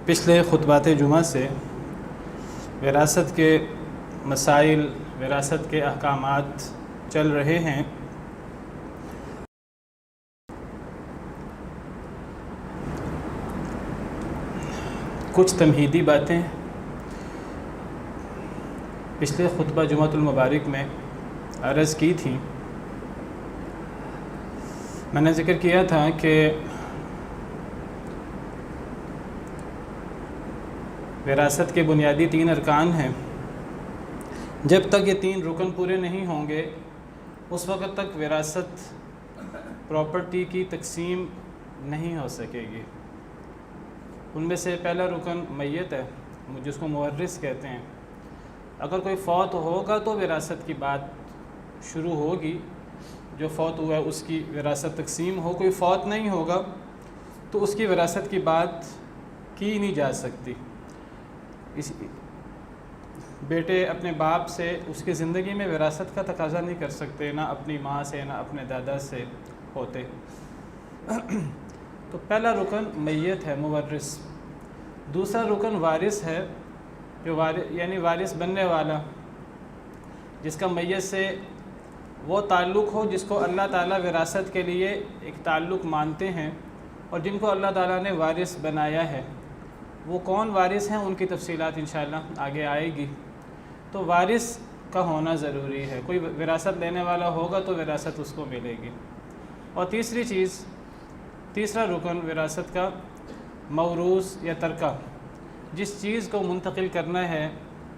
پچھلے خطبات جمعہ سے وراثت کے مسائل، وراثت کے احکامات چل رہے ہیں۔ کچھ تمہیدی باتیں پچھلے خطبہ جمعۃ المبارک میں عرض کی تھیں۔ میں نے ذکر کیا تھا کہ وراثت کے بنیادی 3 ارکان ہیں۔ جب تک یہ 3 رکن پورے نہیں ہوں گے اس وقت تک وراثت پراپرٹی کی تقسیم نہیں ہو سکے گی۔ ان میں سے پہلا رکن میت ہے، جس کو مورث کہتے ہیں۔ اگر کوئی فوت ہوگا تو وراثت کی بات شروع ہوگی، جو فوت ہوا ہے اس کی وراثت تقسیم ہو۔ کوئی فوت نہیں ہوگا تو اس کی وراثت کی بات کی نہیں جا سکتی۔ بیٹے اپنے باپ سے اس کی زندگی میں وراثت کا تقاضا نہیں کر سکتے، نہ اپنی ماں سے نہ اپنے دادا سے ہوتے۔ تو پہلا رکن میت ہے، مورث۔ دوسرا رکن وارث ہے، جو یعنی وارث بننے والا، جس کا میت سے وہ تعلق ہو جس کو اللہ تعالیٰ وراثت کے لیے ایک تعلق مانتے ہیں اور جن کو اللہ تعالیٰ نے وارث بنایا ہے۔ وہ کون وارث ہیں ان کی تفصیلات انشاءاللہ آگے آئے گی۔ تو وارث کا ہونا ضروری ہے، کوئی وراثت لینے والا ہوگا تو وراثت اس کو ملے گی۔ اور تیسرا رکن وراثت کا موروث یا ترکہ، جس چیز کو منتقل کرنا ہے،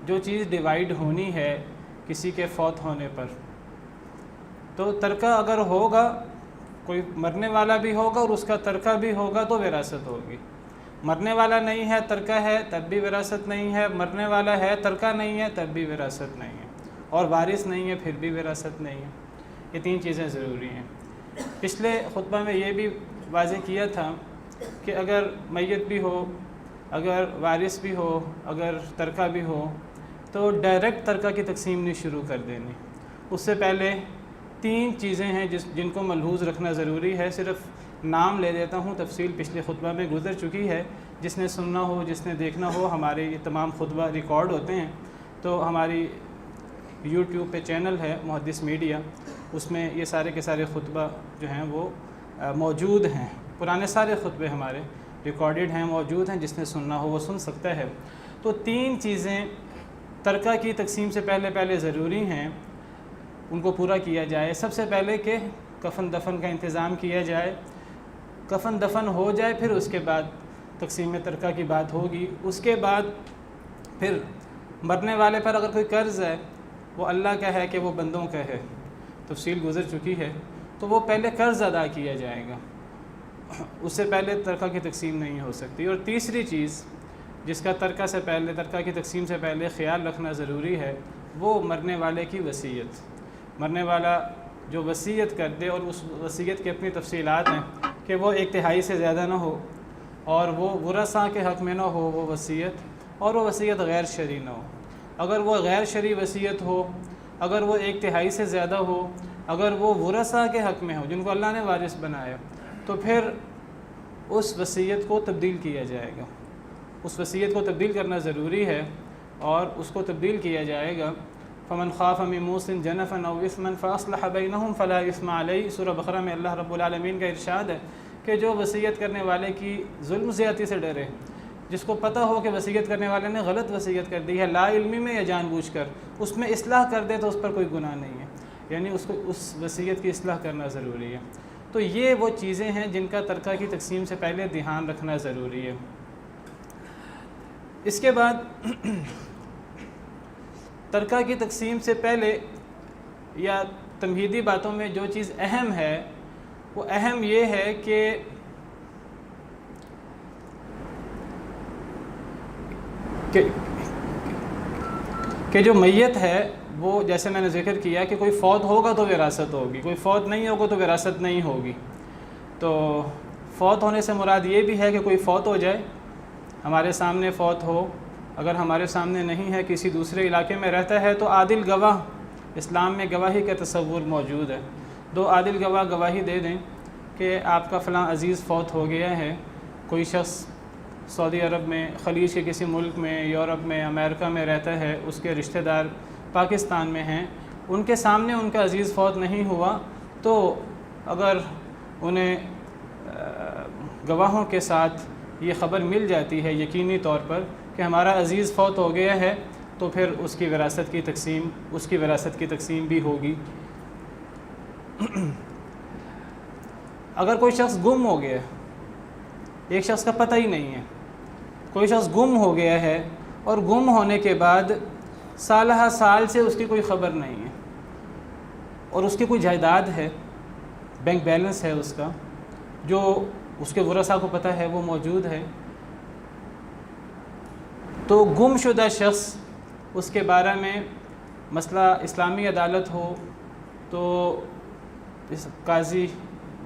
جو چیز ڈیوائیڈ ہونی ہے کسی کے فوت ہونے پر۔ تو ترکہ اگر ہوگا، کوئی مرنے والا بھی ہوگا اور اس کا ترکہ بھی ہوگا تو وراثت ہوگی۔ مرنے والا نہیں ہے، ترکہ ہے، تب بھی وراثت نہیں ہے۔ مرنے والا ہے، ترکہ نہیں ہے، تب بھی وراثت نہیں ہے۔ اور وارث نہیں ہے، پھر بھی وراثت نہیں ہے۔ یہ 3 چیزیں ضروری ہیں۔ پچھلے خطبہ میں یہ بھی واضح کیا تھا کہ اگر میت بھی ہو، اگر وارث بھی ہو، اگر ترکہ بھی ہو، تو ڈائریکٹ ترکہ کی تقسیم نہیں شروع کر دینی۔ اس سے پہلے 3 چیزیں ہیں جن کو ملحوظ رکھنا ضروری ہے۔ صرف نام لے دیتا ہوں، تفصیل پچھلے خطبہ میں گزر چکی ہے۔ جس نے سننا ہو، جس نے دیکھنا ہو، ہمارے یہ تمام خطبہ ریکارڈ ہوتے ہیں، تو ہماری یوٹیوب پہ چینل ہے محدث میڈیا، اس میں یہ سارے کے سارے خطبہ جو ہیں وہ موجود ہیں۔ پرانے سارے خطبے ہمارے ریکارڈڈ ہیں، موجود ہیں، جس نے سننا ہو وہ سن سکتا ہے۔ تو 3 چیزیں ترکہ کی تقسیم سے پہلے ضروری ہیں، ان کو پورا کیا جائے۔ سب سے پہلے کہ کفن دفن کا انتظام کیا جائے، کفن دفن ہو جائے، پھر اس کے بعد تقسیم ترکہ کی بات ہوگی۔ اس کے بعد پھر مرنے والے پر اگر کوئی قرض ہے، وہ اللہ کا ہے کہ وہ بندوں کا ہے، تفصیل گزر چکی ہے، تو وہ پہلے قرض ادا کیا جائے گا، اس سے پہلے ترکہ کی تقسیم نہیں ہو سکتی۔ اور تیسری چیز جس کا ترکہ کی تقسیم سے پہلے خیال رکھنا ضروری ہے، وہ مرنے والے کی وصیت۔ مرنے والا جو وصیت کر دے، اور اس وصیت کی اپنی تفصیلات ہیں کہ وہ 1/3 سے زیادہ نہ ہو، اور وہ ورثاء کے حق میں نہ ہو وہ وصیت، اور وہ وصیت غیر شرعی نہ ہو۔ اگر وہ غیر شرعی وصیت ہو، اگر وہ 1/3 سے زیادہ ہو، اگر وہ ورثاء کے حق میں ہو جن کو اللہ نے وارث بنایا، تو پھر اس وصیت کو تبدیل کیا جائے گا۔ اس وصیت کو تبدیل کرنا ضروری ہے، اور اس کو تبدیل کیا جائے گا۔ فمن خاف من موص جنفا او اثما فاصلح بینہم فلا اثم علیہ۔ سورہ بقرہ میں اللہ رب العالمین کا ارشاد ہے کہ جو وصیت کرنے والے کی ظلم زیادتی سے ڈرے، جس کو پتہ ہو کہ وصیت کرنے والے نے غلط وصیت کر دی ہے، لا علمی میں یا جان بوجھ کر، اس میں اصلاح کر دے تو اس پر کوئی گناہ نہیں ہے، یعنی اس کو اس وصیت کی اصلاح کرنا ضروری ہے۔ تو یہ وہ چیزیں ہیں جن کا ترکہ کی تقسیم سے پہلے دھیان رکھنا ضروری ہے۔ اس کے بعد ترکہ کی تقسیم سے پہلے یا تمہیدی باتوں میں جو چیز اہم ہے، وہ اہم یہ ہے کہ جو میت ہے وہ، جیسے میں نے ذکر کیا کہ کوئی فوت ہوگا تو وراثت ہوگی، کوئی فوت نہیں ہوگا تو وراثت نہیں ہوگی۔ تو فوت ہونے سے مراد یہ بھی ہے کہ کوئی فوت ہو جائے، ہمارے سامنے فوت ہو، اگر ہمارے سامنے نہیں ہے، کسی دوسرے علاقے میں رہتا ہے، تو عادل گواہ، اسلام میں گواہی کا تصور موجود ہے۔ 2 عادل گواہی دے دیں کہ آپ کا فلاں عزیز فوت ہو گیا ہے، کوئی شخص سعودی عرب میں، خلیج کے کسی ملک میں، یورپ میں، امریکہ میں رہتا ہے، اس کے رشتہ دار پاکستان میں ہیں، ان کے سامنے ان کا عزیز فوت نہیں ہوا، تو اگر انہیں گواہوں کے ساتھ یہ خبر مل جاتی ہے یقینی طور پر کہ ہمارا عزیز فوت ہو گیا ہے، تو پھر اس کی وراثت کی تقسیم بھی ہوگی۔ اگر کوئی شخص گم ہو گیا، ایک شخص کا پتہ ہی نہیں ہے، کوئی شخص گم ہو گیا ہے اور گم ہونے کے بعد سالہ سال سے اس کی کوئی خبر نہیں ہے، اور اس کی کوئی جائیداد ہے، بینک بیلنس ہے اس کا، جو اس کے ورثاء کو پتہ ہے، وہ موجود ہے، تو گم شدہ شخص، اس کے بارے میں مسئلہ اسلامی عدالت ہو تو اس قاضی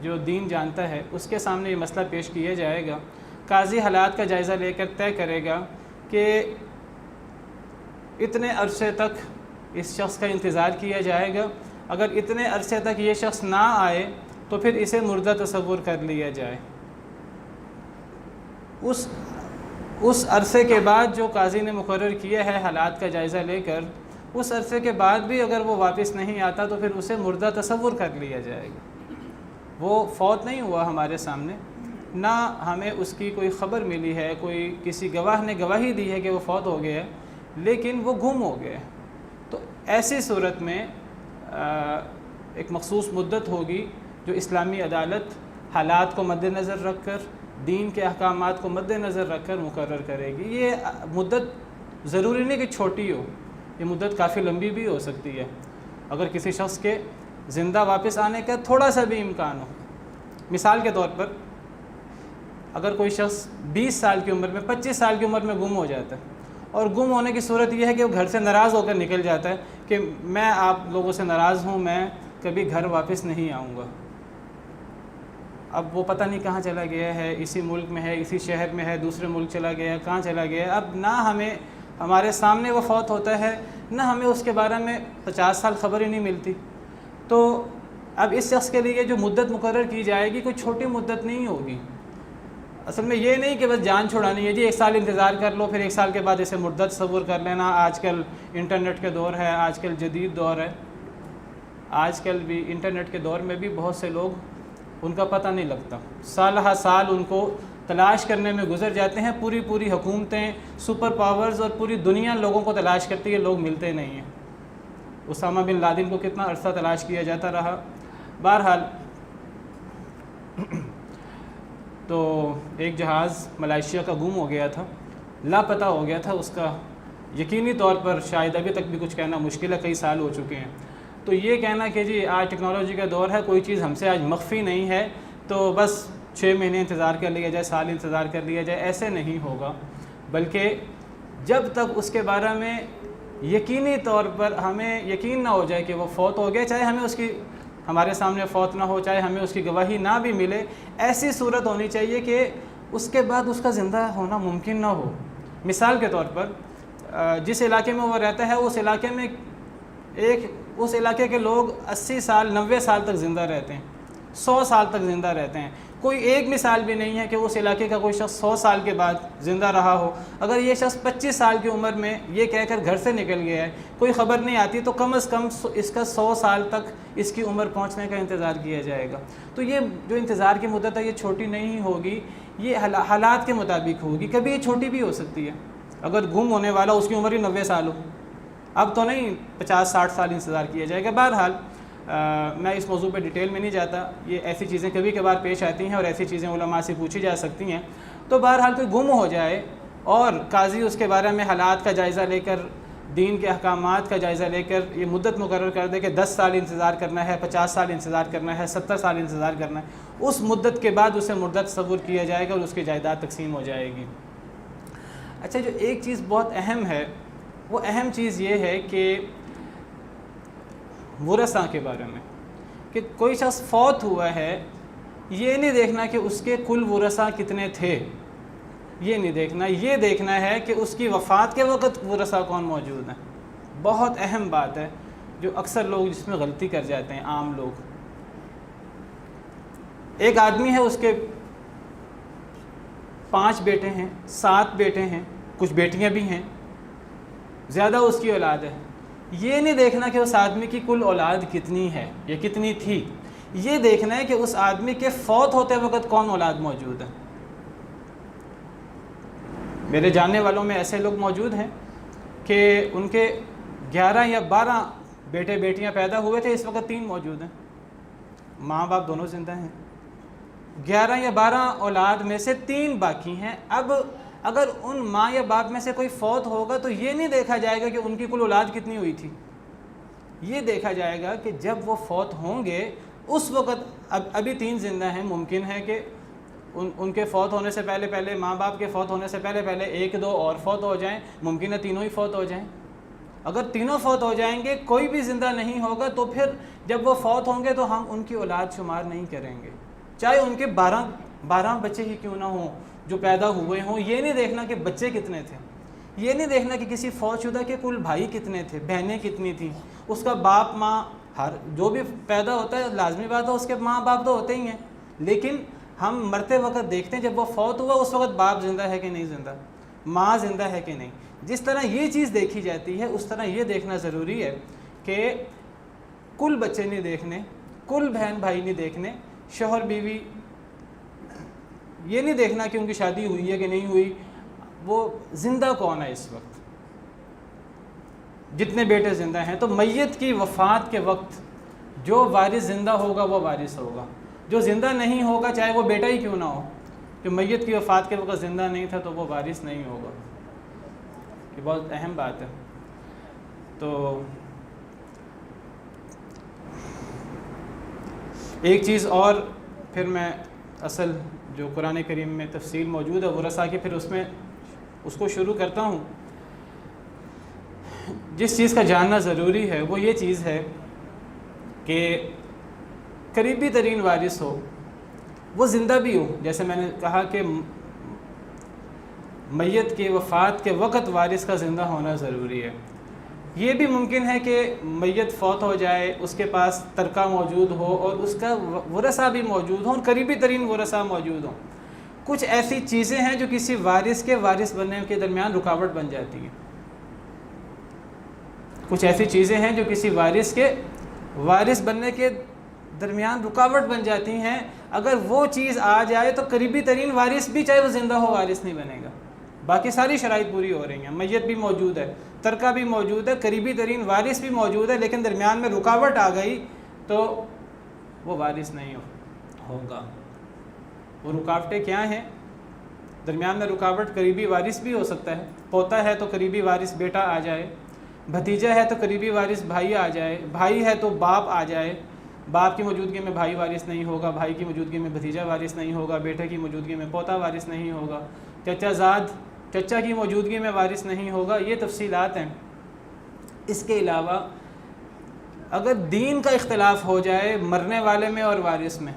جو دین جانتا ہے اس کے سامنے یہ مسئلہ پیش کیا جائے گا۔ قاضی حالات کا جائزہ لے کر طے کرے گا کہ اتنے عرصے تک اس شخص کا انتظار کیا جائے گا، اگر اتنے عرصے تک یہ شخص نہ آئے تو پھر اسے مردہ تصور کر لیا جائے۔ اس عرصے کے بعد جو قاضی نے مقرر کیا ہے حالات کا جائزہ لے کر، اس عرصے کے بعد بھی اگر وہ واپس نہیں آتا تو پھر اسے مردہ تصور کر لیا جائے گا۔ وہ فوت نہیں ہوا ہمارے سامنے، نہ ہمیں اس کی کوئی خبر ملی ہے، کوئی کسی گواہ نے گواہی دی ہے کہ وہ فوت ہو گیا ہے، لیکن وہ گم ہو گیا ہے، تو ایسی صورت میں ایک مخصوص مدت ہوگی جو اسلامی عدالت حالات کو مد نظر رکھ کر، دین کے احکامات کو مد نظر رکھ کر مقرر کرے گی۔ یہ مدت ضروری نہیں کہ چھوٹی ہو، یہ مدت کافی لمبی بھی ہو سکتی ہے۔ اگر کسی شخص کے زندہ واپس آنے کا تھوڑا سا بھی امکان ہو، مثال کے طور پر اگر کوئی شخص 20 سال کی عمر میں، 25 سال کی عمر میں گم ہو جاتا ہے، اور گم ہونے کی صورت یہ ہے کہ وہ گھر سے ناراض ہو کر نکل جاتا ہے کہ میں آپ لوگوں سے ناراض ہوں، میں کبھی گھر واپس نہیں آؤں گا، اب وہ پتہ نہیں کہاں چلا گیا ہے، اسی ملک میں ہے، اسی شہر میں ہے، دوسرے ملک چلا گیا، کہاں چلا گیا ہے، اب نہ ہمارے سامنے وہ فوت ہوتا ہے، نہ ہمیں اس کے بارے میں 50 سال خبر ہی نہیں ملتی، تو اب اس شخص کے لیے جو مدت مقرر کی جائے گی کوئی چھوٹی مدت نہیں ہوگی۔ اصل میں یہ نہیں کہ بس جان چھڑانی ہے، جی 1 سال انتظار کر لو، پھر 1 سال کے بعد اسے مردہ تصور کر لینا۔ آج کل انٹرنیٹ کے دور ہے، آج کل جدید دور ہے، آج کل بھی انٹرنیٹ کے دور میں بھی بہت سے لوگ ان کا پتہ نہیں لگتا، سالہ سال ان کو تلاش کرنے میں گزر جاتے ہیں، پوری حکومتیں، سپر پاورز اور پوری دنیا لوگوں کو تلاش کرتی ہے، لوگ ملتے نہیں ہیں۔ اسامہ بن لادن کو کتنا عرصہ تلاش کیا جاتا رہا۔ بہرحال تو ایک جہاز ملائیشیا کا گم ہو گیا تھا، لاپتہ ہو گیا تھا، اس کا یقینی طور پر شاید ابھی تک بھی کچھ کہنا مشکل ہے، کئی سال ہو چکے ہیں، تو یہ کہنا کہ جی آج ٹیکنالوجی کا دور ہے، کوئی چیز ہم سے آج مخفی نہیں ہے تو بس 6 مہینے انتظار کر لیا جائے، سال انتظار کر لیا جائے، ایسے نہیں ہوگا، بلکہ جب تک اس کے بارے میں یقینی طور پر ہمیں یقین نہ ہو جائے کہ وہ فوت ہو گیا، چاہے ہمارے سامنے فوت نہ ہو، چاہے ہمیں اس کی گواہی نہ بھی ملے، ایسی صورت ہونی چاہیے کہ اس کے بعد اس کا زندہ ہونا ممکن نہ ہو۔ مثال کے طور پر جس علاقے میں وہ رہتا ہے، اس علاقے میں اس علاقے کے لوگ 80 سال 90 سال تک زندہ رہتے ہیں، 100 سال تک زندہ رہتے ہیں، کوئی ایک مثال بھی نہیں ہے کہ اس علاقے کا کوئی شخص 100 سال کے بعد زندہ رہا ہو۔ اگر یہ شخص 25 سال کی عمر میں یہ کہہ کر گھر سے نکل گیا ہے، کوئی خبر نہیں آتی، تو کم از کم اس کا 100 سال تک اس کی عمر پہنچنے کا انتظار کیا جائے گا۔ تو یہ جو انتظار کی مدت ہے یہ چھوٹی نہیں ہوگی، یہ حالات کے مطابق ہوگی، کبھی یہ چھوٹی بھی ہو سکتی ہے۔ اگر گم ہونے والا اس کی عمر ہی 90 سال ہو، اب تو نہیں 50-60 سال انتظار کیا جائے گا۔ بہرحال میں اس موضوع پہ ڈیٹیل میں نہیں جاتا، یہ ایسی چیزیں کبھی کبھار پیش آتی ہیں اور ایسی چیزیں علماء سے پوچھی جا سکتی ہیں۔ تو بہرحال کوئی گم ہو جائے اور قاضی اس کے بارے میں حالات کا جائزہ لے کر، دین کے احکامات کا جائزہ لے کر یہ مدت مقرر کر دے کہ 10 سال انتظار کرنا ہے، 50 سال انتظار کرنا ہے، 70 سال انتظار کرنا ہے، اس مدت کے بعد اسے مردہ تصور کیا جائے گا اور اس کی جائیداد تقسیم ہو جائے گی۔ اچھا، جو ایک چیز بہت اہم ہے، وہ اہم چیز یہ ہے کہ ورثاء کے بارے میں، کہ کوئی شخص فوت ہوا ہے، یہ نہیں دیکھنا کہ اس کے کل ورثاء کتنے تھے، یہ نہیں دیکھنا، یہ دیکھنا ہے کہ اس کی وفات کے وقت ورثاء کون موجود ہیں۔ بہت اہم بات ہے جو اکثر لوگ جس میں غلطی کر جاتے ہیں، عام لوگ۔ ایک آدمی ہے، اس کے 5 بیٹے ہیں، 7 بیٹے ہیں، کچھ بیٹیاں بھی ہیں، زیادہ اس کی اولاد ہے، یہ نہیں دیکھنا کہ اس آدمی کی کل اولاد کتنی ہے یا کتنی تھی، یہ دیکھنا ہے کہ اس آدمی کے فوت ہوتے وقت کون اولاد موجود ہے۔ میرے جاننے والوں میں ایسے لوگ موجود ہیں کہ ان کے 11 یا 12 بیٹے بیٹیاں پیدا ہوئے تھے، اس وقت 3 موجود ہیں، ماں باپ دونوں زندہ ہیں، 11 یا 12 اولاد میں سے 3 باقی ہیں۔ اب اگر ان ماں یا باپ میں سے کوئی فوت ہوگا تو یہ نہیں دیکھا جائے گا کہ ان کی کل اولاد کتنی ہوئی تھی، یہ دیکھا جائے گا کہ جب وہ فوت ہوں گے اس وقت، ابھی 3 زندہ ہیں، ممکن ہے کہ ان کے فوت ہونے سے پہلے ماں باپ کے فوت ہونے سے پہلے 1-2 اور فوت ہو جائیں، ممکن ہے تینوں ہی فوت ہو جائیں۔ اگر تینوں فوت ہو جائیں گے، کوئی بھی زندہ نہیں ہوگا، تو پھر جب وہ فوت ہوں گے تو ہم ان کی اولاد شمار نہیں کریں گے، چاہے ان کے 12 بچے ہی کیوں نہ ہوں جو پیدا ہوئے ہوں۔ یہ نہیں دیکھنا کہ بچے کتنے تھے، یہ نہیں دیکھنا کہ کسی فوت شدہ کے کل بھائی کتنے تھے، بہنیں کتنی تھیں، اس کا باپ ماں، ہر جو بھی پیدا ہوتا ہے لازمی بات ہے اس کے ماں باپ تو ہوتے ہی ہیں، لیکن ہم مرتے وقت دیکھتے ہیں جب وہ فوت ہوا اس وقت باپ زندہ ہے کہ نہیں زندہ، ماں زندہ ہے کہ نہیں۔ جس طرح یہ چیز دیکھی جاتی ہے اس طرح یہ دیکھنا ضروری ہے کہ کل بچے نہیں دیکھنے، کل بہن بھائی نہیں دیکھنے، شوہر بیوی یہ نہیں دیکھنا کہ ان کی شادی ہوئی ہے کہ نہیں ہوئی، وہ زندہ کون ہے اس وقت، جتنے بیٹے زندہ ہیں۔ تو میت کی وفات کے وقت جو وارث زندہ ہوگا وہ وارث ہوگا، جو زندہ نہیں ہوگا چاہے وہ بیٹا ہی کیوں نہ ہو، جو میت کی وفات کے وقت زندہ نہیں تھا تو وہ وارث نہیں ہوگا۔ یہ بہت اہم بات ہے۔ تو ایک چیز اور پھر میں اصل جو قرآن کریم میں تفصیل موجود ہے ورثہ کی، پھر اس کو شروع کرتا ہوں۔ جس چیز کا جاننا ضروری ہے وہ یہ چیز ہے کہ قریبی ترین وارث ہو، وہ زندہ بھی ہو۔ جیسے میں نے کہا کہ میت کی وفات کے وقت وارث کا زندہ ہونا ضروری ہے۔ یہ بھی ممکن ہے کہ میت فوت ہو جائے، اس کے پاس ترکہ موجود ہو اور اس کا ورثہ بھی موجود ہوں، قریبی ترین ورثہ موجود ہوں۔ کچھ ایسی چیزیں ہیں جو کسی وارث کے وارث بننے کے درمیان رکاوٹ بن جاتی ہیں، کچھ ایسی چیزیں ہیں جو کسی وارث کے وارث بننے کے درمیان رکاوٹ بن جاتی ہیں۔ اگر وہ چیز آ جائے تو قریبی ترین وارث بھی چاہے وہ زندہ ہو وارث نہیں بنے گا۔ باقی ساری شرائط پوری ہو رہی ہیں، میت بھی موجود ہے، ترکہ بھی موجود ہے، قریبی ترین وارث بھی موجود ہے، لیکن درمیان میں رکاوٹ آ گئی تو وہ وارث نہیں ہوگا۔ وہ رکاوٹیں کیا ہیں؟ درمیان میں رکاوٹ قریبی وارث بھی ہو سکتا ہے، پوتا ہے تو قریبی وارث بیٹا آ جائے، بھتیجا ہے تو قریبی وارث بھائی آ جائے، بھائی ہے تو باپ آ جائے، باپ کی موجودگی میں بھائی وارث نہیں ہوگا، بھائی کی موجودگی میں بھتیجا وارث نہیں ہوگا، بیٹے کی موجودگی میں پوتا وارث نہیں ہوگا، چچا زاد چچا کی موجودگی میں وارث نہیں ہوگا۔ یہ تفصیلات ہیں۔ اس کے علاوہ اگر دین کا اختلاف ہو جائے مرنے والے میں اور وارث میں،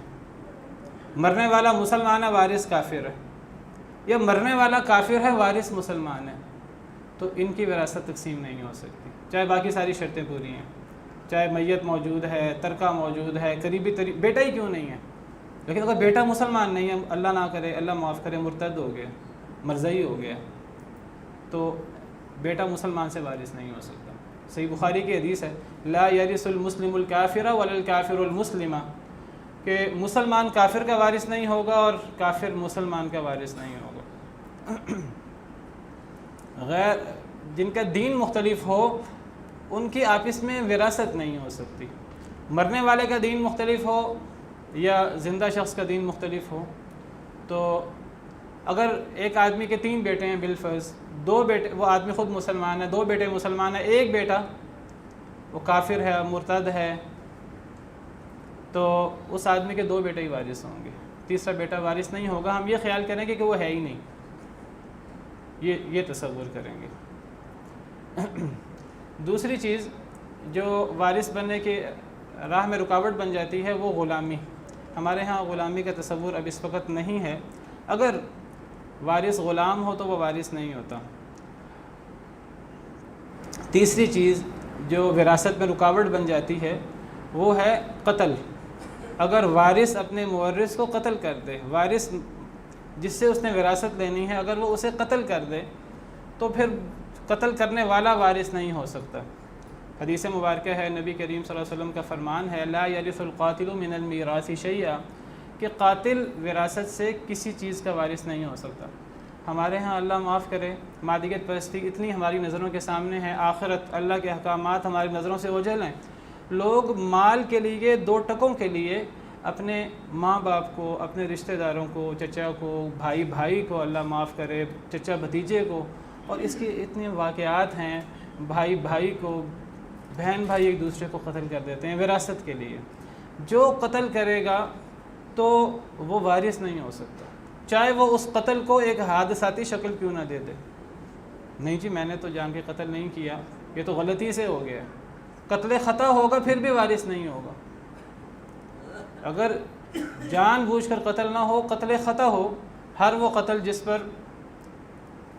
مرنے والا مسلمان ہے وارث کافر ہے، یا مرنے والا کافر ہے وارث مسلمان ہے، تو ان کی وراثت تقسیم نہیں ہو سکتی، چاہے باقی ساری شرطیں پوری ہیں، چاہے میت موجود ہے، ترکہ موجود ہے، قریبی بیٹا ہی کیوں نہیں ہے۔ لیکن اگر بیٹا مسلمان نہیں ہے، اللہ نہ کرے، اللہ معاف کرے، مرتد ہو گیا، مرزئی ہو گیا، تو بیٹا مسلمان سے وارث نہیں ہو سکتا۔ صحیح بخاری کی حدیث ہے، لا یرث المسلم الکافر ولا الکافر المسلم، کہ مسلمان کافر کا وارث نہیں ہوگا اور کافر مسلمان کا وارث نہیں ہوگا۔ غیر جن کا دین مختلف ہو ان کی آپس میں وراثت نہیں ہو سکتی۔ مرنے والے کا دین مختلف ہو یا زندہ شخص کا دین مختلف ہو، تو اگر ایک آدمی کے 3 بیٹے ہیں بالفرض، 2 بیٹے، وہ آدمی خود مسلمان ہے، 2 بیٹے مسلمان ہیں، ایک بیٹا وہ کافر ہے، مرتد ہے، تو اس آدمی کے 2 بیٹے ہی وارث ہوں گے، تیسرا بیٹا وارث نہیں ہوگا۔ ہم یہ خیال کریں گے کہ وہ ہے ہی نہیں، یہ تصور کریں گے۔ دوسری چیز جو وارث بننے کے راہ میں رکاوٹ بن جاتی ہے وہ غلامی۔ ہمارے ہاں غلامی کا تصور اب اس وقت نہیں ہے۔ اگر وارث غلام ہو تو وہ وارث نہیں ہوتا۔ تیسری چیز جو وراثت میں رکاوٹ بن جاتی ہے وہ ہے قتل۔ اگر وارث اپنے مورث کو قتل کر دے، وارث جس سے اس نے وراثت لینی ہے، اگر وہ اسے قتل کر دے تو پھر قتل کرنے والا وارث نہیں ہو سکتا۔ حدیث مبارکہ ہے، نبی کریم صلی اللہ علیہ وسلم کا فرمان ہے، لا یرث القاتل من المیراث شیئا، کہ قاتل وراثت سے کسی چیز کا وارث نہیں ہو سکتا۔ ہمارے ہاں اللہ معاف کرے مادیت پرستی اتنی ہماری نظروں کے سامنے ہے، آخرت اللہ کے احکامات ہماری نظروں سے اوجھل ہیں۔ لوگ مال کے لیے، 2 ٹکوں کے لیے اپنے ماں باپ کو، اپنے رشتہ داروں کو، چچا کو، بھائی کو اللہ معاف کرے، چچا بھتیجے کو، اور اس کے اتنے واقعات ہیں، بھائی کو، بہن بھائی ایک دوسرے کو قتل کر دیتے ہیں وراثت کے لیے۔ جو قتل کرے گا تو وہ وارث نہیں ہو سکتا، چاہے وہ اس قتل کو ایک حادثاتی شکل کیوں نہ دے دے۔ نہیں جی میں نے تو جان کے قتل نہیں کیا، یہ تو غلطی سے ہو گیا، قتل خطا ہوگا پھر بھی وارث نہیں ہوگا۔ اگر جان بوجھ کر قتل نہ ہو، قتل خطا ہو، ہر وہ قتل جس پر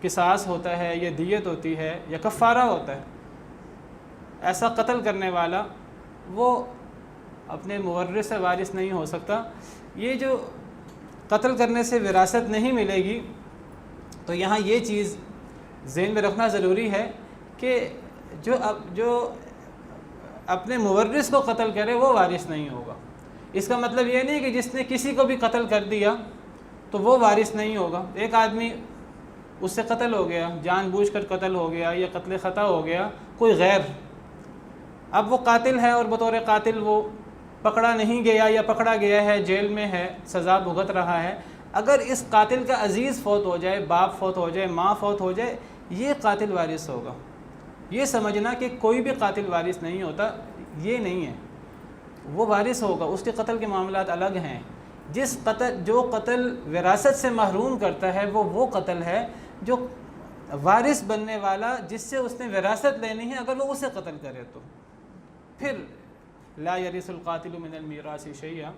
قصاص ہوتا ہے یا دیت ہوتی ہے یا کفارہ ہوتا ہے، ایسا قتل کرنے والا وہ اپنے مورث سے وارث نہیں ہو سکتا۔ یہ جو قتل کرنے سے وراثت نہیں ملے گی، تو یہاں یہ چیز ذہن میں رکھنا ضروری ہے کہ جو اپنے مورث کو قتل کرے وہ وارث نہیں ہوگا۔ اس کا مطلب یہ نہیں کہ جس نے کسی کو بھی قتل کر دیا تو وہ وارث نہیں ہوگا۔ ایک آدمی اس سے قتل ہو گیا، جان بوجھ کر قتل ہو گیا یا قتل خطا ہو گیا، کوئی غیر، اب وہ قاتل ہے اور بطور قاتل وہ پکڑا نہیں گیا یا پکڑا گیا ہے، جیل میں ہے، سزا بھگت رہا ہے۔ اگر اس قاتل کا عزیز فوت ہو جائے، باپ فوت ہو جائے، ماں فوت ہو جائے، یہ قاتل وارث ہوگا۔ یہ سمجھنا کہ کوئی بھی قاتل وارث نہیں ہوتا، یہ نہیں ہے، وہ وارث ہوگا۔ اس کے قتل کے معاملات الگ ہیں۔ جو قتل وراثت سے محروم کرتا ہے وہ قتل ہے جو وارث بننے والا، جس سے اس نے وراثت لینی ہے، اگر وہ اسے قتل کرے تو پھر لا یرث القاتل من المیراث شیئا،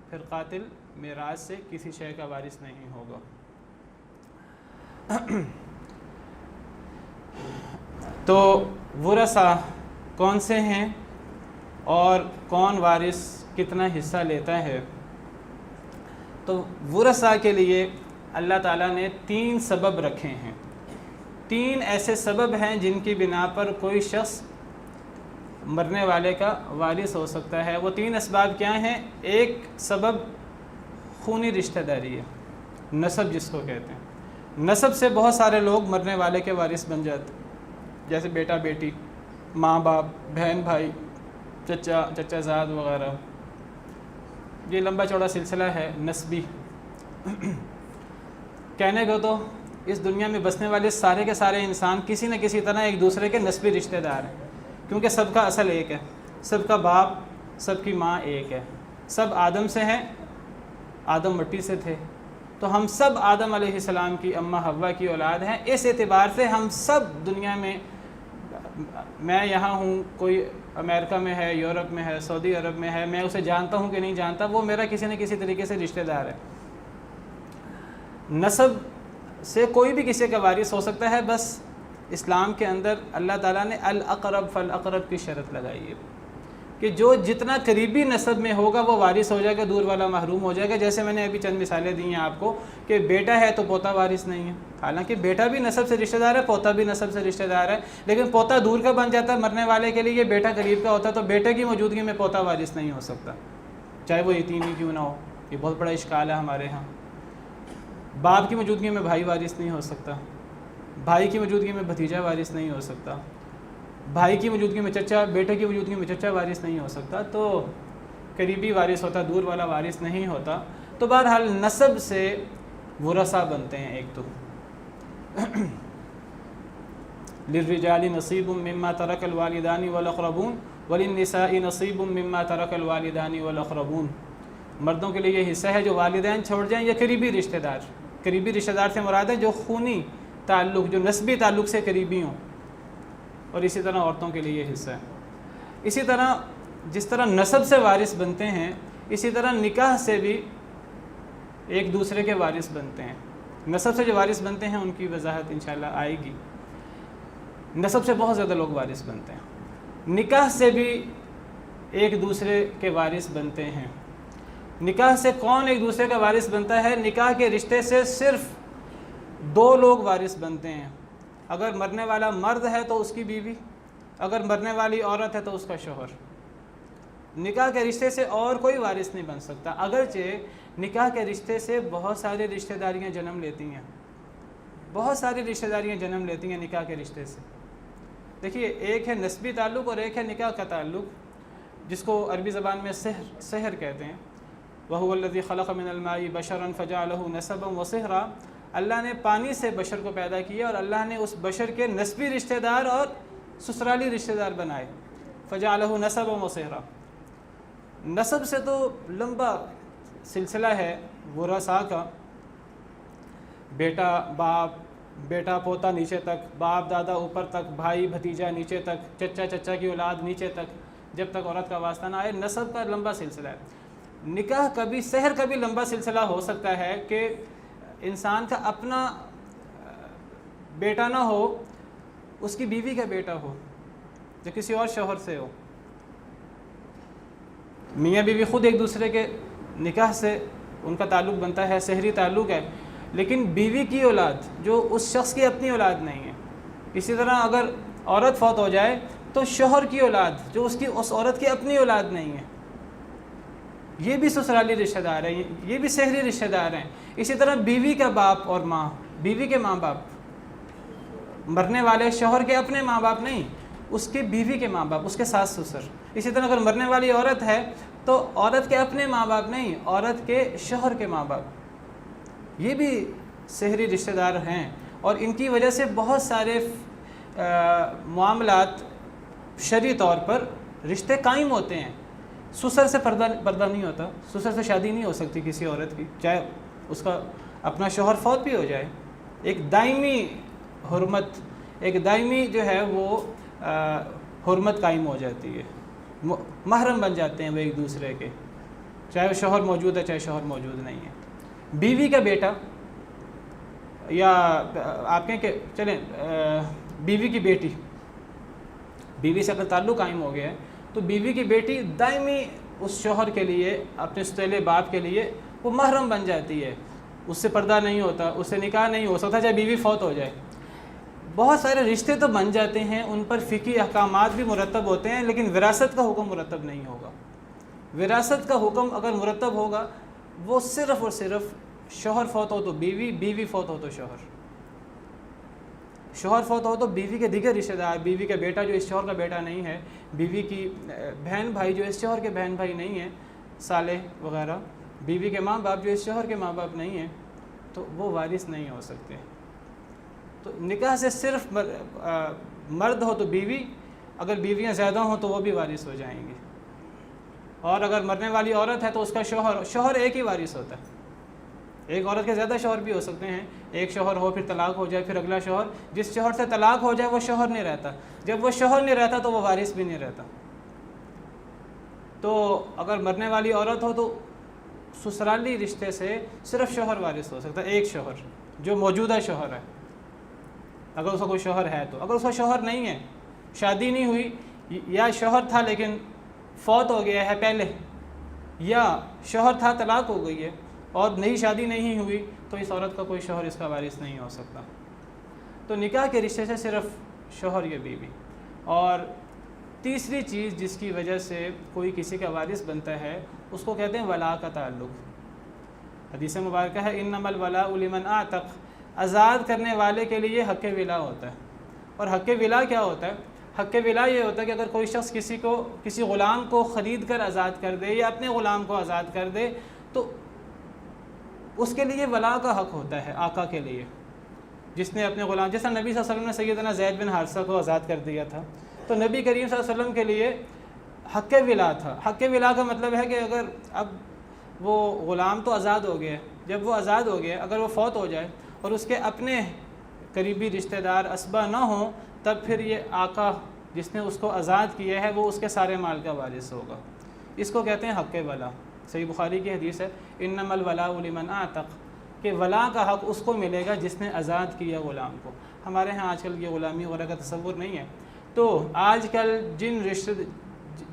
پھر قاتل میراث سے کسی شے کا وارث نہیں ہوگا۔ تو ورثہ کون سے ہیں اور کون وارث کتنا حصہ لیتا ہے؟ تو ورثہ کے لیے اللہ تعالیٰ نے 3 سبب رکھے ہیں۔ 3 ایسے سبب ہیں جن کی بنا پر کوئی شخص مرنے والے کا وارث ہو سکتا ہے۔ وہ 3 اسباب کیا ہیں؟ ایک سبب خونی رشتہ داری ہے، نسب جس کو کہتے ہیں۔ نسب سے بہت سارے لوگ مرنے والے کے وارث بن جاتے ہیں، جیسے بیٹا بیٹی، ماں باپ، بہن بھائی، چچا زاد وغیرہ۔ یہ لمبا چوڑا سلسلہ ہے نسبی۔ کہنے کو تو اس دنیا میں بسنے والے سارے کے سارے انسان کسی نہ کسی طرح ایک دوسرے کے نسبی رشتہ دار ہیں، کیونکہ سب کا اصل ایک ہے، سب کا باپ، سب کی ماں ایک ہے، سب آدم سے ہیں، آدم مٹی سے تھے، تو ہم سب آدم علیہ السلام کی اماں حوا کی اولاد ہیں۔ اس اعتبار سے ہم سب دنیا میں، میں یہاں ہوں، کوئی امریکہ میں ہے، یورپ میں ہے، سعودی عرب میں ہے، میں اسے جانتا ہوں کہ نہیں جانتا، وہ میرا کسی نہ کسی طریقے سے رشتہ دار ہے۔ نسب سے کوئی بھی کسی کا وارث ہو سکتا ہے، بس اسلام کے اندر اللہ تعالیٰ نے الاقرب فالاقرب کی شرط لگائی ہے کہ جو جتنا قریبی نسب میں ہوگا وہ وارث ہو جائے گا، دور والا محروم ہو جائے گا۔ جیسے میں نے ابھی چند مثالیں دی ہیں آپ کو کہ بیٹا ہے تو پوتا وارث نہیں ہے، حالانکہ بیٹا بھی نسب سے رشتہ دار ہے، پوتا بھی نسب سے رشتہ دار ہے، لیکن پوتا دور کا بن جاتا ہے مرنے والے کے لیے، بیٹا قریب کا ہوتا ہے، تو بیٹے کی موجودگی میں پوتا وارث نہیں ہو سکتا، چاہے وہ یتیم ہی کیوں نہ ہو۔ یہ بہت بڑا اشکال ہے ہمارے ہاں۔ باپ کی موجودگی میں بھائی وارث نہیں ہو سکتا، بھائی کی موجودگی میں بھتیجا وارث نہیں ہو سکتا، بھائی کی موجودگی میں چچا، بیٹے کی موجودگی میں چچا وارث نہیں ہو سکتا، تو قریبی وارث ہوتا، دور والا وارث نہیں ہوتا۔ تو بہرحال نسب سے ورثہ بنتے ہیں۔ ایک تو للرجال نصیب مما ترک الوالدان والاقربون وللنساء نصیب مما ترک الوالدان والاقربون۔ مردوں کے لیے یہ حصہ ہے جو والدین چھوڑ جائیں یا قریبی رشتہ دار۔ قریبی رشتہ دار سے مراد ہے جو خونی تعلق، جو نسبی تعلق سے قریبی ہوں، اور اسی طرح عورتوں کے لیے یہ حصہ ہے۔ اسی طرح جس طرح نسب سے وارث بنتے ہیں، اسی طرح نکاح سے بھی ایک دوسرے کے وارث بنتے ہیں۔ نسب سے جو وارث بنتے ہیں ان کی وضاحت انشاءاللہ آئے گی۔ نسب سے بہت زیادہ لوگ وارث بنتے ہیں، نکاح سے بھی ایک دوسرے کے وارث بنتے ہیں۔ نکاح سے کون ایک دوسرے کا وارث بنتا ہے؟ نکاح کے رشتے سے صرف دو لوگ وارث بنتے ہیں. اگر مرنے والا مرد ہے تو اس کی بیوی، اگر مرنے والی عورت ہے تو اس کا شوہر. نکاح کے رشتے سے اور کوئی وارث نہیں بن سکتا، اگرچہ نکاح کے رشتے سے بہت ساری رشتہ داریاں جنم لیتی ہیں، بہت ساری رشتہ داریاں جنم لیتی ہیں نکاح کے رشتے سے. دیکھیے، ایک ہے نسبی تعلق اور ایک ہے نکاح کا تعلق، جس کو عربی زبان میں سحر کہتے ہیں. وَهُوَ الَّذِي خَلَقَ مِنَ الْمَاءِ بَشَرًا فَجَعَلَهُ نَسَبًا وَصِهْرًا. اللہ نے پانی سے بشر کو پیدا کیا اور اللہ نے اس بشر کے نسبی رشتہ دار اور سسرالی رشتہ دار بنائے. فَجَعَلَهُ نَسَبًا وَصِهْرًا. نسب سے تو لمبا سلسلہ ہے ورثاء کا، بیٹا باپ، بیٹا پوتا نیچے تک، باپ دادا اوپر تک، بھائی بھتیجا نیچے تک، چچا چچا کی اولاد نیچے تک، جب تک عورت کا واسطہ نہ آئے. نسب کا لمبا سلسلہ ہے. نکاح کبھی سحر کا بھی لمبا سلسلہ ہو سکتا ہے کہ انسان کا اپنا بیٹا نہ ہو، اس کی بیوی کا بیٹا ہو جو کسی اور شوہر سے ہو. میاں بیوی خود ایک دوسرے کے نکاح سے ان کا تعلق بنتا ہے، سحری تعلق ہے، لیکن بیوی کی اولاد جو اس شخص کی اپنی اولاد نہیں ہے. اسی طرح اگر عورت فوت ہو جائے تو شوہر کی اولاد جو اس عورت کی اپنی اولاد نہیں ہے، یہ بھی سسرالی رشتہ دار ہیں، یہ بھی سحری رشتہ دار ہیں. اسی طرح بیوی کا باپ اور ماں، بیوی کے ماں باپ، مرنے والے شوہر کے اپنے ماں باپ نہیں، اس کے بیوی کے ماں باپ، اس کے ساس سسر. اسی طرح اگر مرنے والی عورت ہے تو عورت کے اپنے ماں باپ نہیں، عورت کے شوہر کے ماں باپ، یہ بھی سحری رشتہ دار ہیں. اور ان کی وجہ سے بہت سارے معاملات شرعی طور پر رشتے قائم ہوتے ہیں. سسر سے پردہ نہیں ہوتا، سسر سے شادی نہیں ہو سکتی کسی عورت کی، چاہے اس کا اپنا شوہر فوت بھی ہو جائے. ایک دائمی حرمت، ایک دائمی جو ہے وہ حرمت قائم ہو جاتی ہے، محرم بن جاتے ہیں وہ ایک دوسرے کے، چاہے شوہر موجود ہے چاہے شوہر موجود نہیں ہے. بیوی کا بیٹا، یا آپ کہیں کہ چلیں بیوی کی بیٹی، بیوی سے اگر تعلق قائم ہو گیا ہے تو بیوی کی بیٹی دائمی اس شوہر کے لیے، اپنے سوتیلے باپ کے لیے وہ محرم بن جاتی ہے. اس سے پردہ نہیں ہوتا، اس سے نکاح نہیں ہو سکتا چاہے بیوی فوت ہو جائے. بہت سارے رشتے تو بن جاتے ہیں، ان پر فقہی احکامات بھی مرتب ہوتے ہیں، لیکن وراثت کا حکم مرتب نہیں ہوگا. وراثت کا حکم اگر مرتب ہوگا وہ صرف اور صرف شوہر فوت ہو تو بیوی، بیوی فوت ہو تو شوہر، شوہر فوت ہو تو بیوی کے دیگر رشتہ دار، بیوی کا بیٹا جو اس شوہر کا بیٹا نہیں ہے، بیوی کی بہن بھائی جو اس شوہر کے بہن بھائی نہیں ہیں، صالح وغیرہ، بیوی کے ماں باپ جو اس شوہر کے ماں باپ نہیں ہیں، تو وہ وارث نہیں ہو سکتے. تو نکاح سے صرف مرد ہو تو بیوی، اگر بیویاں زیادہ ہوں تو وہ بھی وارث ہو جائیں گی. اور اگر مرنے والی عورت ہے تو اس کا شوہر ایک ہی وارث ہوتا ہے. ایک عورت کے زیادہ شوہر بھی ہو سکتے ہیں، ایک شوہر ہو پھر طلاق ہو جائے، پھر اگلا شوہر، جس شوہر سے طلاق ہو جائے وہ شوہر نہیں رہتا. جب وہ شوہر نہیں رہتا تو وہ وارث بھی نہیں رہتا. تو اگر مرنے والی عورت ہو تو سسرالی رشتے سے صرف شوہر وارث ہو سکتا ہے، ایک شوہر جو موجودہ شوہر ہے، اگر اس کا کوئی شوہر ہے تو. اگر اس کا شوہر نہیں ہے، شادی نہیں ہوئی، یا شوہر تھا لیکن فوت ہو گیا ہے پہلے، یا شوہر تھا طلاق ہو گئی ہے اور نئی شادی نہیں ہوئی، تو اس عورت کا کوئی شوہر اس کا وارث نہیں ہو سکتا. تو نکاح کے رشتے سے صرف شوہر یا بیوی. اور تیسری چیز جس کی وجہ سے کوئی کسی کا وارث بنتا ہے اس کو کہتے ہیں ولا کا تعلق. حدیث مبارکہ ہے انما الولاء لمن اعتق، آزاد کرنے والے کے لیے حق ولا ہوتا ہے. اور حق ولا کیا ہوتا ہے؟ حق ولا یہ ہوتا ہے کہ اگر کوئی شخص کسی غلام کو خرید کر آزاد کر دے یا اپنے غلام کو آزاد کر دے تو اس کے لیے ولا کا حق ہوتا ہے آقا کے لیے، جس نے اپنے غلام، جیسا نبی صلی اللہ علیہ وسلم نے سیدنا زید بن حارثہ کو آزاد کر دیا تھا، تو نبی کریم صلی اللہ علیہ وسلم کے لیے حق ولا تھا. حق ولا کا مطلب ہے کہ اگر اب وہ غلام تو آزاد ہو گیا، جب وہ آزاد ہو گیا، اگر وہ فوت ہو جائے اور اس کے اپنے قریبی رشتہ دار اسبا نہ ہوں، تب پھر یہ آقا جس نے اس کو آزاد کیا ہے وہ اس کے سارے مال کا وارث ہوگا. اس کو کہتے ہیں حق ولا. صحیح بخاری کی حدیث ہے انما الولاء لمن اعتق، کہ ولا کا حق اس کو ملے گا جس نے آزاد کیا غلام کو. ہمارے ہاں آج کل یہ غلامی وغیرہ کا تصور نہیں ہے. تو آج کل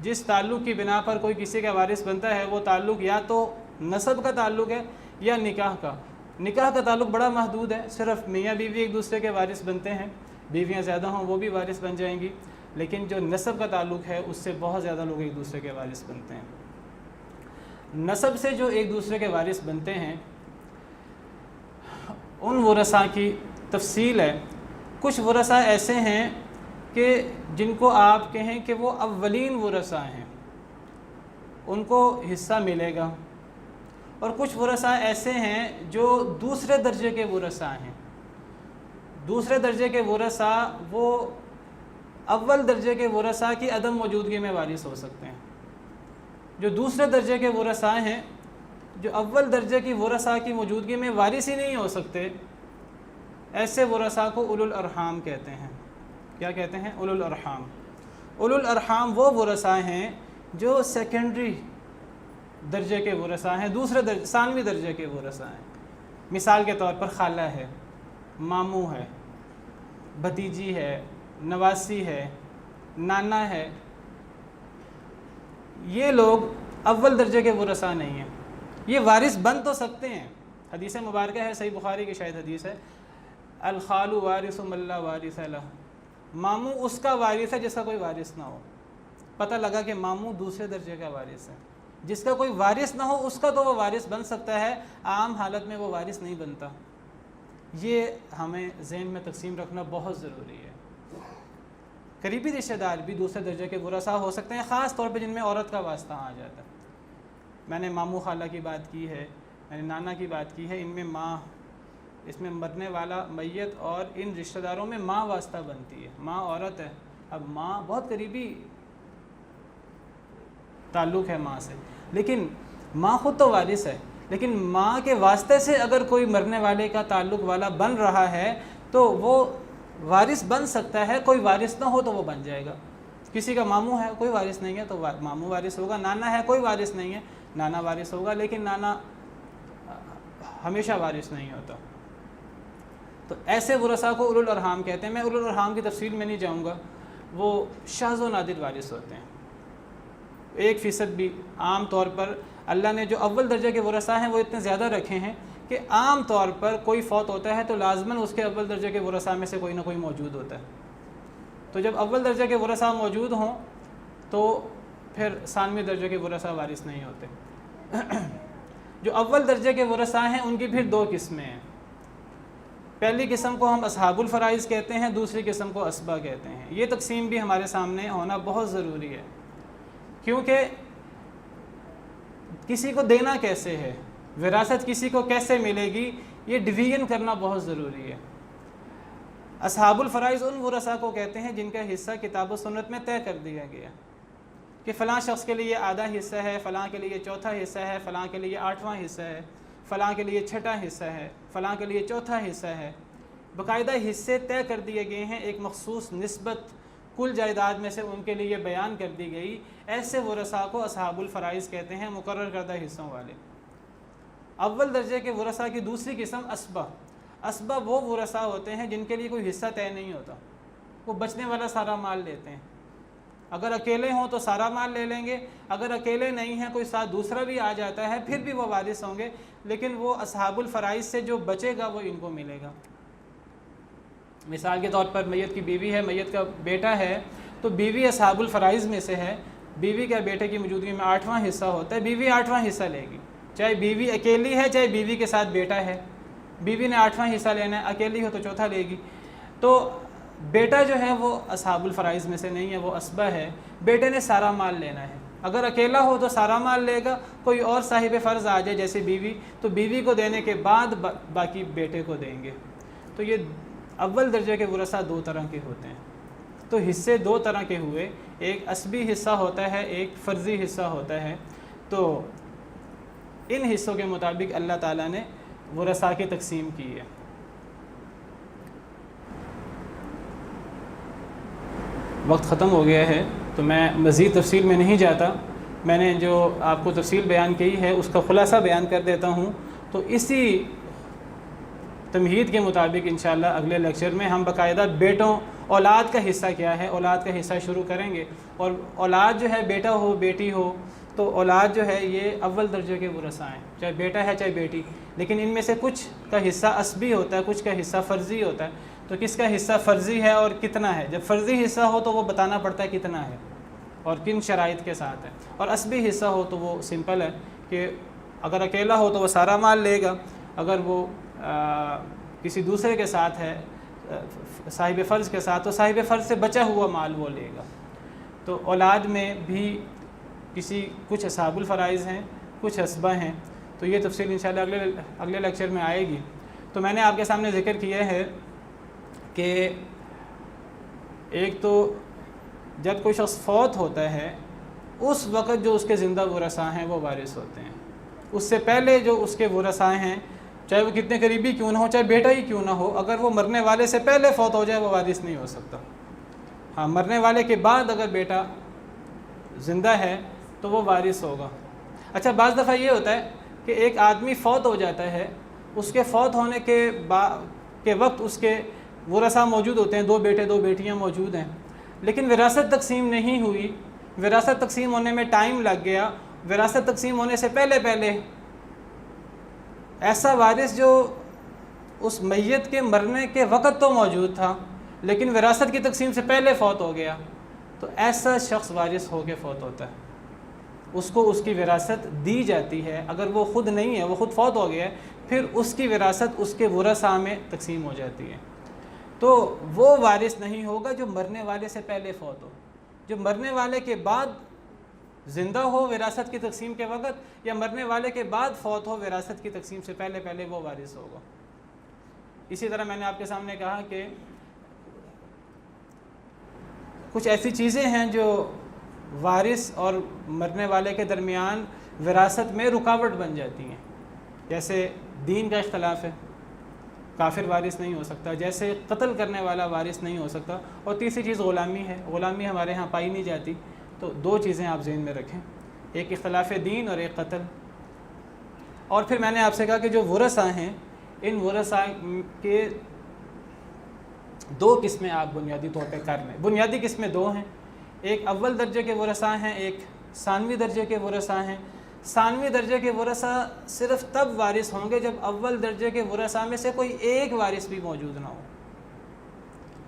جس تعلق کی بنا پر کوئی کسی کا وارث بنتا ہے وہ تعلق یا تو نسب کا تعلق ہے یا نکاح کا؟ نکاح کا تعلق بڑا محدود ہے، صرف میاں بیوی ایک دوسرے کے وارث بنتے ہیں، بیویاں زیادہ ہوں وہ بھی وارث بن جائیں گی، لیکن جو نسب کا تعلق ہے اس سے بہت زیادہ لوگ ایک دوسرے کے وارث بنتے ہیں۔ نسب سے جو ایک دوسرے کے وارث بنتے ہیں ان ورثاء کی تفصیل ہے۔ کچھ ورثاء ایسے ہیں کہ جن کو آپ کہیں کہ وہ اولین ورثاء ہیں، ان کو حصہ ملے گا، اور کچھ ورثاء ایسے ہیں جو دوسرے درجے کے ورثاء ہیں۔ دوسرے درجے کے ورثاء وہ اول درجے کے ورثاء کی عدم موجودگی میں وارث ہو سکتے ہیں۔ جو دوسرے درجے کے ورثاء ہیں، جو اول درجے کی ورثاء کی موجودگی میں وارث ہی نہیں ہو سکتے، ایسے ورثاء کو اولو الارحام کہتے ہیں۔ کیا کہتے ہیں؟ اولو الارحام۔ اولو الارحام وہ ورثاء ہیں جو سیکنڈری درجے کے ورثاء ہیں، دوسرے درجے ثانوی درجے کے ورثاء ہیں۔ مثال کے طور پر خالہ ہے، ماموں ہے، بھتیجی ہے، نواسی ہے، نانا ہے، یہ لوگ اول درجے کے ورثاء نہیں ہیں۔ یہ وارث بن تو سکتے ہیں، حدیث مبارکہ ہے، صحیح بخاری کی شاید حدیث ہے، الخال وارث من لا وارث لہ، ماموں اس کا وارث ہے جس کا کوئی وارث نہ ہو۔ پتہ لگا کہ ماموں دوسرے درجے کا وارث ہے، جس کا کوئی وارث نہ ہو اس کا تو وہ وارث بن سکتا ہے، عام حالت میں وہ وارث نہیں بنتا۔ یہ ہمیں ذہن میں تقسیم رکھنا بہت ضروری ہے۔ قریبی رشتہ دار بھی دوسرے درجے کے ورثاء ہو سکتے ہیں، خاص طور پہ جن میں عورت کا واسطہ آ جاتا ہے۔ میں نے ماموں خالہ کی بات کی ہے، میں نے نانا کی بات کی ہے، ان میں ماں، اس میں مرنے والا میت اور ان رشتہ داروں میں ماں واسطہ بنتی ہے، ماں عورت ہے۔ اب ماں بہت قریبی تعلق ہے ماں سے، لیکن ماں خود تو وارث ہے، لیکن ماں کے واسطے سے اگر کوئی مرنے والے کا تعلق والا بن رہا ہے تو وہ وارث بن سکتا ہے، کوئی وارث نہ ہو تو وہ بن جائے گا۔ کسی کا ماموں ہے، کوئی وارث نہیں ہے تو ماموں وارث ہوگا، نانا ہے، کوئی وارث نہیں ہے، نانا وارث ہوگا، لیکن نانا ہمیشہ وارث نہیں ہوتا۔ تو ایسے ورثاء کو اولو الارحام کہتے ہیں۔ میں اولو الارحام کی تفصیل میں نہیں جاؤں گا، وہ شاذ و نادر وارث ہوتے ہیں۔ 1% بھی عام طور پر اللہ نے جو اول درجے کے ورثاء ہیں وہ اتنے زیادہ رکھے ہیں کہ عام طور پر کوئی فوت ہوتا ہے تو لازماً اس کے اول درجے کے ورثاء میں سے کوئی نہ کوئی موجود ہوتا ہے۔ تو جب اول درجے کے ورثاء موجود ہوں تو پھر ثانوی درجے کے ورثاء وارث نہیں ہوتے۔ جو اول درجے کے ورثاء ہیں ان کی پھر 2 قسمیں ہیں۔ پہلی قسم کو ہم اصحاب الفرائض کہتے ہیں، دوسری قسم کو اسبہ کہتے ہیں۔ یہ تقسیم بھی ہمارے سامنے ہونا بہت ضروری ہے، کیونکہ کسی کو دینا کیسے ہے، وراثت کسی کو کیسے ملے گی، یہ ڈویژن کرنا بہت ضروری ہے۔ اصحاب الفرائض ان ورثاء کو کہتے ہیں جن کا حصہ کتاب و سنت میں طے کر دیا گیا کہ فلاں شخص کے لیے آدھا حصہ ہے، فلاں کے لیے چوتھا حصہ ہے، فلاں کے لیے 8واں حصہ ہے، فلاں کے لیے 6واں حصہ ہے، فلاں کے لیے 4تھا حصہ ہے۔ باقاعدہ حصے طے کر دیے گئے ہیں، ایک مخصوص نسبت کل جائیداد میں سے ان کے لیے بیان کر دی گئی۔ ایسے ورثاء کو اصحاب الفرائض کہتے ہیں، مقرر کردہ حصوں والے۔ اول درجے کے ورثاء کی دوسری قسم اسبہ۔ اسبہ وہ ورثاء ہوتے ہیں جن کے لیے کوئی حصہ طے نہیں ہوتا، وہ بچنے والا سارا مال لیتے ہیں۔ اگر اکیلے ہوں تو سارا مال لے لیں گے، اگر اکیلے نہیں ہیں کوئی ساتھ دوسرا بھی آ جاتا ہے پھر بھی وہ وارث ہوں گے، لیکن وہ اصحاب الفرائض سے جو بچے گا وہ ان کو ملے گا۔ مثال کے طور پر میت کی بیوی ہے، میت کا بیٹا ہے، تو بیوی اصحاب الفرائض میں سے ہے، بیوی کا بیٹے کی موجودگی میں 8واں حصہ ہوتا ہے، بیوی 8واں حصہ لے گی، چاہے بیوی اکیلی ہے چاہے بیوی کے ساتھ بیٹا ہے، بیوی نے 8واں حصہ لینا ہے، اکیلی ہو تو چوتھا لے گی۔ تو بیٹا جو ہے وہ اصحاب الفرائض میں سے نہیں ہے، وہ اسبہ ہے، بیٹے نے سارا مال لینا ہے۔ اگر اکیلا ہو تو سارا مال لے گا، کوئی اور صاحب فرض آ جائے جیسے بیوی، تو بیوی کو دینے کے بعد باقی بیٹے کو دیں گے۔ تو یہ اول درجے کے ورثاء 2 طرح کے ہوتے ہیں۔ تو حصے 2 طرح کے ہوئے، ایک اسبی حصہ ہوتا ہے، ایک فرضی حصہ ہوتا ہے۔ تو ان حصوں کے مطابق اللہ تعالیٰ نے ورثاء کی تقسیم کی ہے۔ وقت ختم ہو گیا ہے تو میں مزید تفصیل میں نہیں جاتا، میں نے جو آپ کو تفصیل بیان کی ہے اس کا خلاصہ بیان کر دیتا ہوں۔ تو اسی تمہید کے مطابق انشاءاللہ اگلے لیکچر میں ہم باقاعدہ بیٹوں، اولاد کا حصہ کیا ہے، اولاد کا حصہ شروع کریں گے۔ اور اولاد جو ہے بیٹا ہو بیٹی ہو تو اولاد جو ہے یہ اول درجے کے ورثاء ہیں، چاہے بیٹا ہے چاہے بیٹی، لیکن ان میں سے کچھ کا حصہ عصبی ہوتا ہے، کچھ کا حصہ فرضی ہوتا ہے۔ تو کس کا حصہ فرضی ہے اور کتنا ہے؟ جب فرضی حصہ ہو تو وہ بتانا پڑتا ہے کتنا ہے اور کن شرائط کے ساتھ ہے، اور عصبی حصہ ہو تو وہ سمپل ہے کہ اگر اکیلا ہو تو وہ سارا مال لے گا، اگر وہ کسی دوسرے کے ساتھ ہے صاحب فرض کے ساتھ تو صاحب فرض سے بچا ہوا مال وہ لے گا۔ تو اولاد میں بھی کچھ اصحاب الفرائض ہیں، کچھ اسبہ ہیں، تو یہ تفصیل انشاءاللہ اگلے لیکچر میں آئے گی۔ تو میں نے آپ کے سامنے ذکر کیا ہے کہ ایک تو جب کوئی شخص فوت ہوتا ہے اس وقت جو اس کے زندہ ورثاء ہیں وہ وارث ہوتے ہیں، اس سے پہلے جو اس کے ورثاء ہیں چاہے وہ کتنے قریبی کیوں نہ ہو، چاہے بیٹا ہی کیوں نہ ہو، اگر وہ مرنے والے سے پہلے فوت ہو جائے وہ وارث نہیں ہو سکتا۔ ہاں، مرنے والے کے بعد اگر بیٹا زندہ ہے تو وہ وارث ہوگا۔ اچھا، بعض دفعہ یہ ہوتا ہے کہ ایک آدمی فوت ہو جاتا ہے، اس کے فوت ہونے کے وقت اس کے ورثاء موجود ہوتے ہیں، 2 بیٹے 2 بیٹیاں موجود ہیں، لیکن وراثت تقسیم نہیں ہوئی، وراثت تقسیم ہونے میں ٹائم لگ گیا، وراثت تقسیم ہونے سے پہلے ایسا وارث جو اس میت کے مرنے کے وقت تو موجود تھا لیکن وراثت کی تقسیم سے پہلے فوت ہو گیا، تو ایسا شخص وارث ہو کے فوت ہوتا ہے، اس کو اس کی وراثت دی جاتی ہے۔ اگر وہ خود نہیں ہے، وہ خود فوت ہو گیا ہے، پھر اس کی وراثت اس کے ورثاء میں تقسیم ہو جاتی ہے۔ تو وہ وارث نہیں ہوگا جو مرنے والے سے پہلے فوت ہو، جو مرنے والے کے بعد زندہ ہو وراثت کی تقسیم کے وقت، یا مرنے والے کے بعد فوت ہو وراثت کی تقسیم سے پہلے وہ وارث ہوگا۔ اسی طرح میں نے آپ کے سامنے کہا کہ کچھ ایسی چیزیں ہیں جو وارث اور مرنے والے کے درمیان وراثت میں رکاوٹ بن جاتی ہیں، جیسے دین کا اختلاف ہے، کافر وارث نہیں ہو سکتا، جیسے قتل کرنے والا وارث نہیں ہو سکتا، اور تیسری چیز غلامی ہے، غلامی ہمارے ہاں پائی نہیں جاتی۔ تو 2 چیزیں آپ ذہن میں رکھیں، ایک اختلاف دین اور ایک قتل۔ اور پھر میں نے آپ سے کہا کہ جو ورثاء ہیں، ان ورثاء کے 2 قسمیں آپ بنیادی طور پہ کر لیں۔ بنیادی قسمیں 2 ہیں، ایک اول درجے کے ورثاء ہیں، ایک ثانوی درجے کے ورثاء ہیں۔ ثانوی درجے کے ورثاء صرف تب وارث ہوں گے جب اول درجے کے ورثاء میں سے کوئی ایک وارث بھی موجود نہ ہو،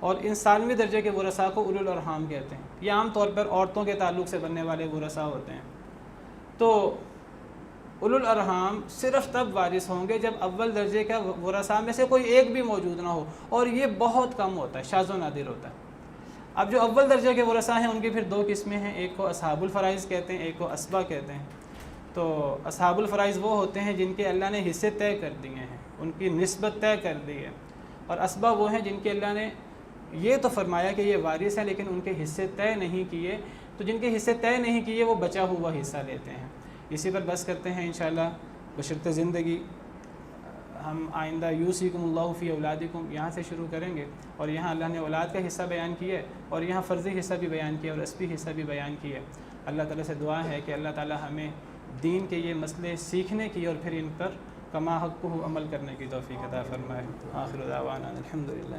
اور ان ثانوی درجے کے ورثاء کو اولو الارحام کہتے ہیں۔ یہ عام طور پر عورتوں کے تعلق سے بننے والے ورثاء ہوتے ہیں۔ تو اولو الارحام صرف تب وارث ہوں گے جب اول درجے کا ورثاء میں سے کوئی ایک بھی موجود نہ ہو، اور یہ بہت کم ہوتا ہے، شاذ و نادر ہوتا ہے۔ اب جو اول درجے کے ورثاء ہیں ان کی پھر 2 قسمیں ہیں، ایک کو اصحاب الفرائض کہتے ہیں، ایک کو اسبہ کہتے ہیں۔ تو اصحاب الفرائض وہ ہوتے ہیں جن کے اللہ نے حصے طے کر دیے ہیں، ان کی نسبت طے کر دی ہے، اور اسبہ وہ ہیں جن کے اللہ نے یہ تو فرمایا کہ یہ وارث ہیں لیکن ان کے حصے طے نہیں کیے، تو جن کے حصے طے نہیں کیے وہ بچا ہوا حصہ لیتے ہیں۔ اسی پر بس کرتے ہیں انشاءاللہ بشرط زندگی۔ ہم آئندہ یوصیکم اللہ فی اولادکم یہاں سے شروع کریں گے، اور یہاں اللہ نے اولاد کا حصہ بیان کیا ہے، اور یہاں فرضی حصہ بھی بیان کیا اور اسبی حصہ بھی بیان کیا ہے۔ اللہ تعالیٰ سے دعا ہے کہ اللہ تعالیٰ ہمیں دین کے یہ مسئلے سیکھنے کی اور پھر ان پر کما حقہ عمل کرنے کی توفیق عطا فرمائے۔ آخر دعوانا الحمدللہ۔